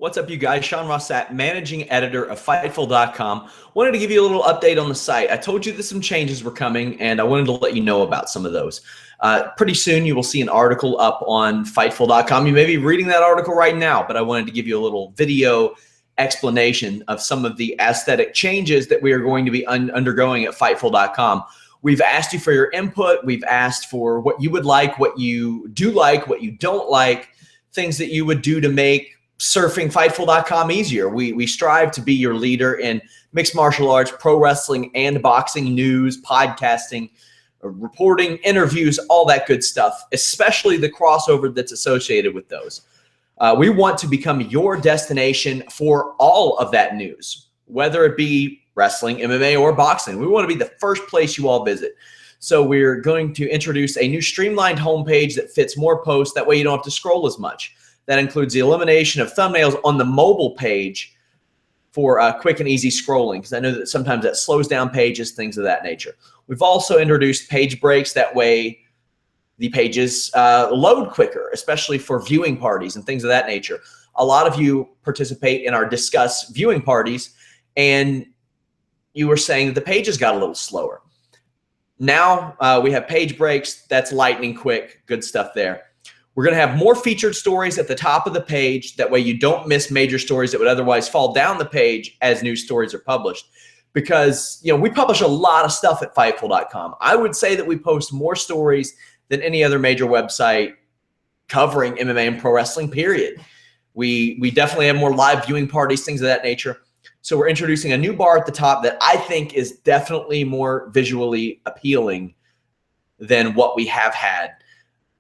What's up, you guys? Sean Ross Sapp, managing editor of Fightful.com. Wanted to give you a little update on the site. I told you that some changes were coming, and I wanted to let you know about some of those. Pretty soon, you will see an article up on Fightful.com. You may be reading that article right now, but I wanted to give you a little video explanation of some of the aesthetic changes that we are going to be undergoing at Fightful.com. We've asked you for your input. We've asked for what you would like, what you do like, what you don't like, things that you would do to make surfing Fightful.com easier. We strive to be your leader in mixed martial arts, pro wrestling, and boxing news, podcasting, reporting, interviews, all that good stuff, especially the crossover that's associated with those. We want to become your destination for all of that news, whether it be wrestling, MMA, or boxing. We want to be the first place you all visit. So we're going to introduce a new streamlined homepage that fits more posts. That way you don't have to scroll as much. That includes the elimination of thumbnails on the mobile page for quick and easy scrolling, because I know that sometimes that slows down pages, things of that nature. We've also introduced page breaks. That way the pages load quicker, especially for viewing parties and things of that nature. A lot of you participate in our Discuss viewing parties, and you were saying that the pages got a little slower. Now we have page breaks. That's lightning quick, good stuff there. We're going to have more featured stories at the top of the page. That way you don't miss major stories that would otherwise fall down the page as new stories are published. Because, we publish a lot of stuff at Fightful.com. I would say that we post more stories than any other major website covering MMA and pro wrestling, period. We definitely have more live viewing parties, things of that nature. So we're introducing a new bar at the top that I think is definitely more visually appealing than what we have had.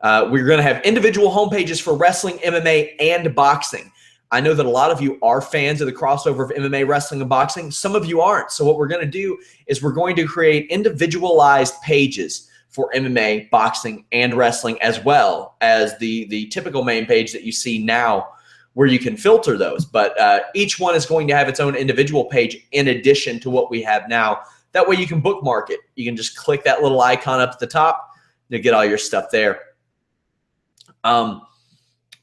We're going to have individual homepages for wrestling, MMA, and boxing. I know that a lot of you are fans of the crossover of MMA, wrestling, and boxing. Some of you aren't. So what we're going to do is we're going to create individualized pages for MMA, boxing, and wrestling, as well as the typical main page that you see now, where you can filter those. But each one is going to have its own individual page in addition to what we have now. That way you can bookmark it. You can just click that little icon up at the top to get all your stuff there.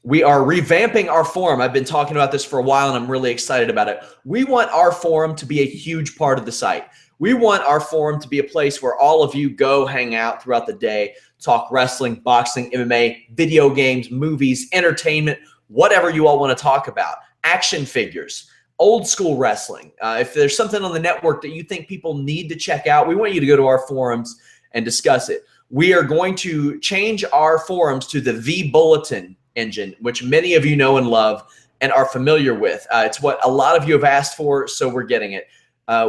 We are revamping our forum. I've been talking about this for a while, and I'm really excited about it. We want our forum to be a huge part of the site. We want our forum to be a place where all of you go hang out throughout the day, talk wrestling, boxing, MMA, video games, movies, entertainment, whatever you all want to talk about, action figures, old school wrestling. If there's something on the network that you think people need to check out, we want you to go to our forums and discuss it. We are going to change our forums to the V-Bulletin engine, which many of you know and love and are familiar with. It's what a lot of you have asked for, so we're getting it.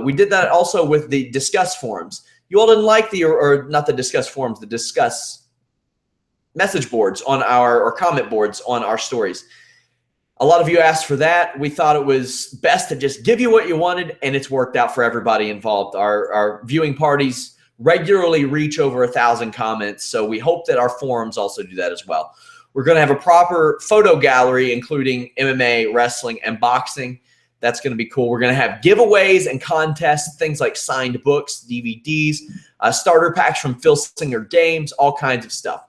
We did that also with the Discuss forums. You all didn't like or not the Discuss forums, the Discuss message boards on or comment boards on our stories. A lot of you asked for that. We thought it was best to just give you what you wanted, and it's worked out for everybody involved. Our viewing parties regularly reach over 1,000 comments, so we hope that our forums also do that as well. We're going to have a proper photo gallery, including MMA, wrestling, and boxing. That's going to be cool. We're going to have giveaways and contests, things like signed books, DVDs, starter packs from Phil Singer Games, all kinds of stuff.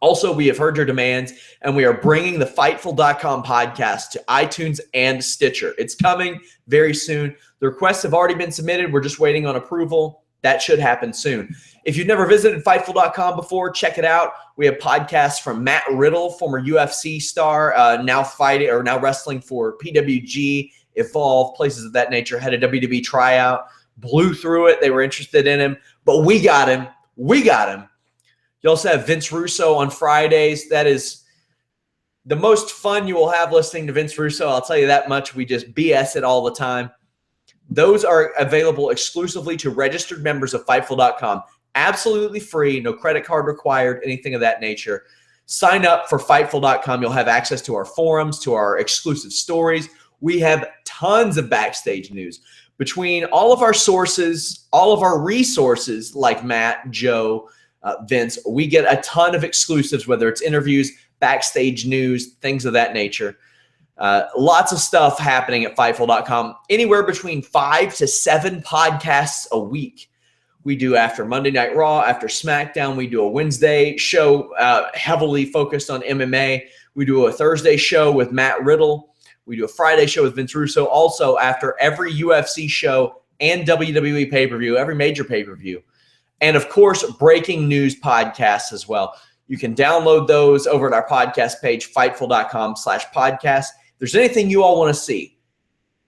Also, we have heard your demands, and we are bringing the Fightful.com podcast to iTunes and Stitcher. It's coming very soon. The requests have already been submitted. We're just waiting on approval. That should happen soon. If you've never visited Fightful.com before, check it out. We have podcasts from Matt Riddle, former UFC star, now wrestling for PWG, Evolve, places of that nature. Had a WWE tryout, blew through it. They were interested in him, but we got him. We got him. You also have Vince Russo on Fridays. That is the most fun you will have listening to Vince Russo. I'll tell you that much. We just BS it all the time. Those are available exclusively to registered members of Fightful.com. Absolutely free, no credit card required, anything of that nature. Sign up for Fightful.com. You'll have access to our forums, to our exclusive stories. We have tons of backstage news. Between all of our sources, all of our resources like Matt, Joe, Vince, we get a ton of exclusives, whether it's interviews, backstage news, things of that nature. Lots of stuff happening at Fightful.com. Anywhere between 5 to 7 podcasts a week. We do after Monday Night Raw, after SmackDown. We do a Wednesday show heavily focused on MMA. We do a Thursday show with Matt Riddle. We do a Friday show with Vince Russo. Also, after every UFC show and WWE pay-per-view, every major pay-per-view. And, of course, breaking news podcasts as well. You can download those over at our podcast page, Fightful.com/podcast. If there's anything you all want to see,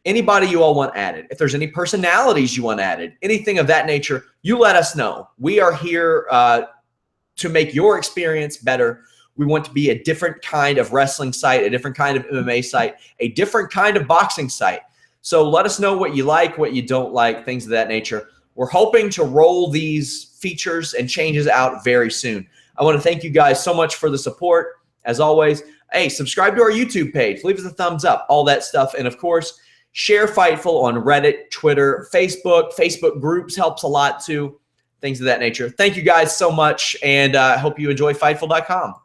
anybody you all want added, if there's any personalities you want added, anything of that nature, you let us know. We are here to make your experience better. We want to be a different kind of wrestling site, a different kind of MMA site, a different kind of boxing site. So let us know what you like, what you don't like, things of that nature. We're hoping to roll these features and changes out very soon. I want to thank you guys so much for the support. As always, hey, subscribe to our YouTube page. Leave us a thumbs up, all that stuff. And, of course, share Fightful on Reddit, Twitter, Facebook. Facebook groups helps a lot too, things of that nature. Thank you guys so much, and I hope you enjoy Fightful.com.